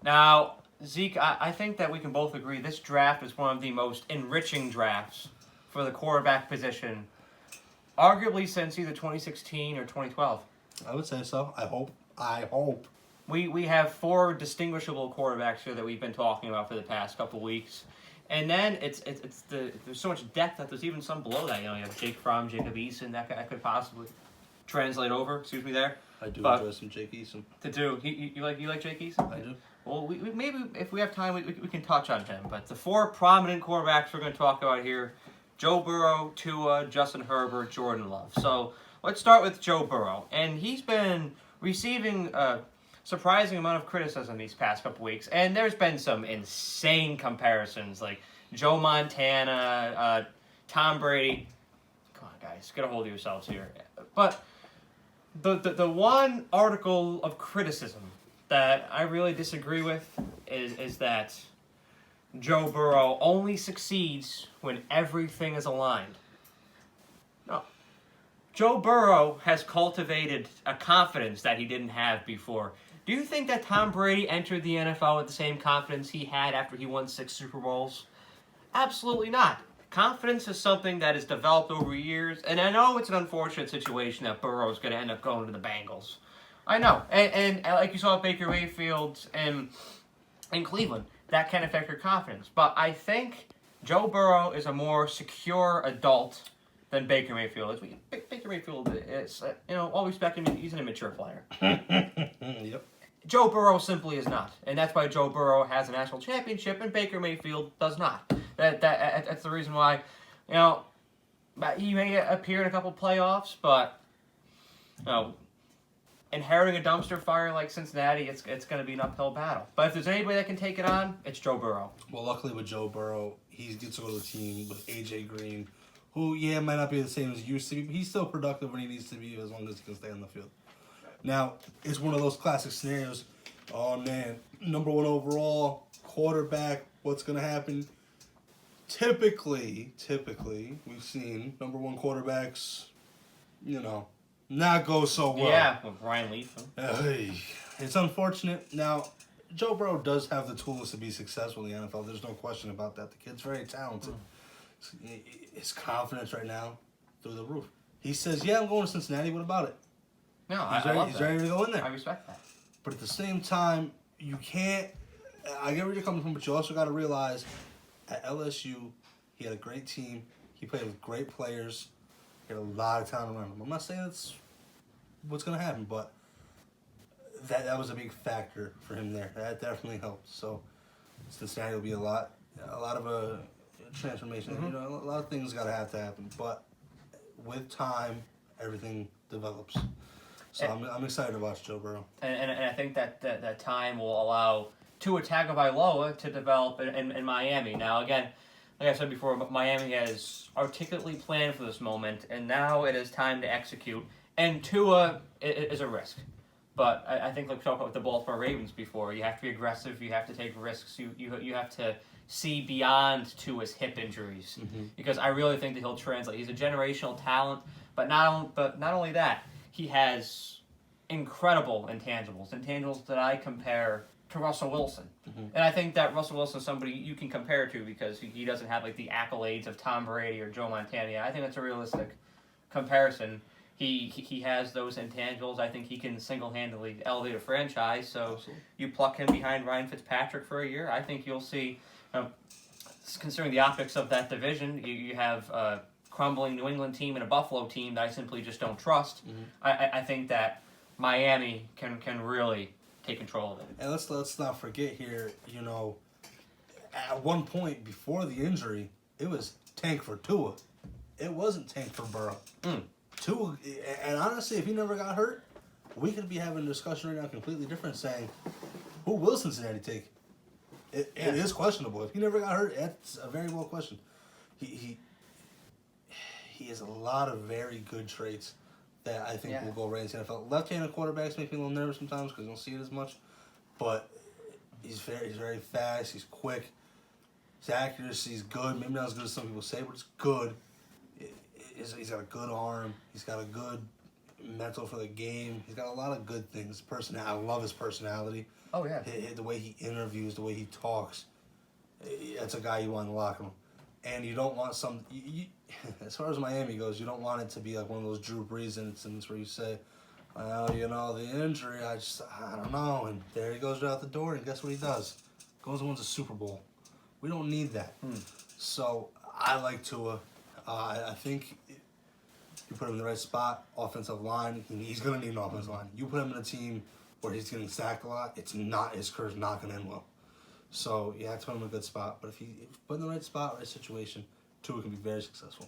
Now, Zeke, I think that we can both agree this draft is one of the most enriching drafts for the quarterback position, arguably since either 2016 or 2012. I would say so. I hope. I hope. We have four distinguishable quarterbacks here that we've been talking about for the past couple weeks. And then there's so much depth that there's even some below that. You have Jake Fromm, Jacob Eason that could possibly translate over. Excuse me there. I do enjoy some Jake Eason. You like Jake Eason? I do. Well, we maybe if we have time, we can touch on him. But the four prominent quarterbacks we're going to talk about here: Joe Burrow, Tua, Justin Herbert, Jordan Love. So let's start with Joe Burrow, and he's been receiving a surprising amount of criticism these past couple weeks. And there's been some insane comparisons, like Joe Montana, Tom Brady. Come on, guys, get a hold of yourselves here. But the one article of criticism that I really disagree with is that Joe Burrow only succeeds when everything is aligned. No. Joe Burrow has cultivated a confidence that he didn't have before. Do you think that Tom Brady entered the NFL with the same confidence he had after he won 6 Super Bowls? Absolutely not. Confidence is something that is developed over years, and I know it's an unfortunate situation that Burrow is going to end up going to the Bengals. I know, and like you saw at Baker Mayfield and in Cleveland, that can affect your confidence. But I think Joe Burrow is a more secure adult than Baker Mayfield is. Baker Mayfield is, all respect him, he's an immature player. Yep. Joe Burrow simply is not, and that's why Joe Burrow has a national championship and Baker Mayfield does not. That's the reason why, he may appear in a couple playoffs, but inheriting a dumpster fire like Cincinnati, it's going to be an uphill battle. But if there's anybody that can take it on, it's Joe Burrow. Well, luckily with Joe Burrow, he gets to go to the team with A.J. Green, who, might not be the same as he used to be, but he's still productive when he needs to be as long as he can stay on the field. Now, it's one of those classic scenarios. Oh, man, number 1 overall, quarterback, what's going to happen? Typically, we've seen number 1 quarterbacks, not go so well. Yeah, with Ryan Leaf. It's unfortunate. Now, Joe Burrow does have the tools to be successful in the NFL. There's no question about that. The kid's very talented. His confidence right now, through the roof. He says, yeah, I'm going to Cincinnati. What about it? No, he's ready to go in there. I respect that. But at the same time, you can't... I get where you're coming from, but you also got to realize at LSU, he had a great team. He played with great players. He had a lot of talent around him. I'm not saying that's what's going to happen, but that was a big factor for him there. That definitely helped. So Cincinnati will be a lot of a transformation. Mm-hmm. A lot of things got to happen. But with time, everything develops. So I'm excited to watch Joe Burrow. And I think that time will allow Tua Tagovailoa to develop in Miami. Now, again, like I said before, Miami has articulately planned for this moment, and now it is time to execute. And Tua is a risk. But I think, like we talked about with the Baltimore Ravens before, you have to be aggressive, you have to take risks, you have to see beyond Tua's hip injuries. Mm-hmm. Because I really think that he'll translate. He's a generational talent, but not only that, he has incredible intangibles that I compare to Russell Wilson. Mm-hmm. And I think that Russell Wilson is somebody you can compare to because he doesn't have like the accolades of Tom Brady or Joe Montana. I think that's a realistic comparison. He has those intangibles. I think he can single-handedly elevate a franchise. So absolutely. You pluck him behind Ryan Fitzpatrick for a year, I think you'll see, considering the optics of that division, you have a crumbling New England team and a Buffalo team that I simply just don't trust. Mm-hmm. I think that Miami can really take control of it. And let's not forget here, at one point before the injury, it was tank for Tua. It wasn't tank for Burrow. Tua, and honestly, if he never got hurt, we could be having a discussion right now completely different, saying, who will Cincinnati take? It is questionable. If he never got hurt, that's a very well question. He has a lot of very good traits that I think will go right into the NFL. Left-handed quarterbacks make me a little nervous sometimes because you don't see it as much, but he's very fast. He's quick. His accuracy is good. Maybe not as good as some people say, but it's good. He's got a good arm. He's got a good mental for the game. He's got a lot of good things. I love his personality. Oh yeah. The way he interviews, the way he talks. That's a guy you want in the locker room. And you don't want as far as Miami goes, you don't want it to be like one of those Drew Brees incidents where you say, well, the injury, I don't know. And there he goes out the door, and guess what he does? Goes and wins a Super Bowl. We don't need that. So I like Tua. I think you put him in the right spot, offensive line. He's going to need an offensive line. You put him in a team where he's getting sacked a lot, his career's not going to end well. So you have to put him in a good spot. But if you put him in the right spot, right situation, Tua can be very successful.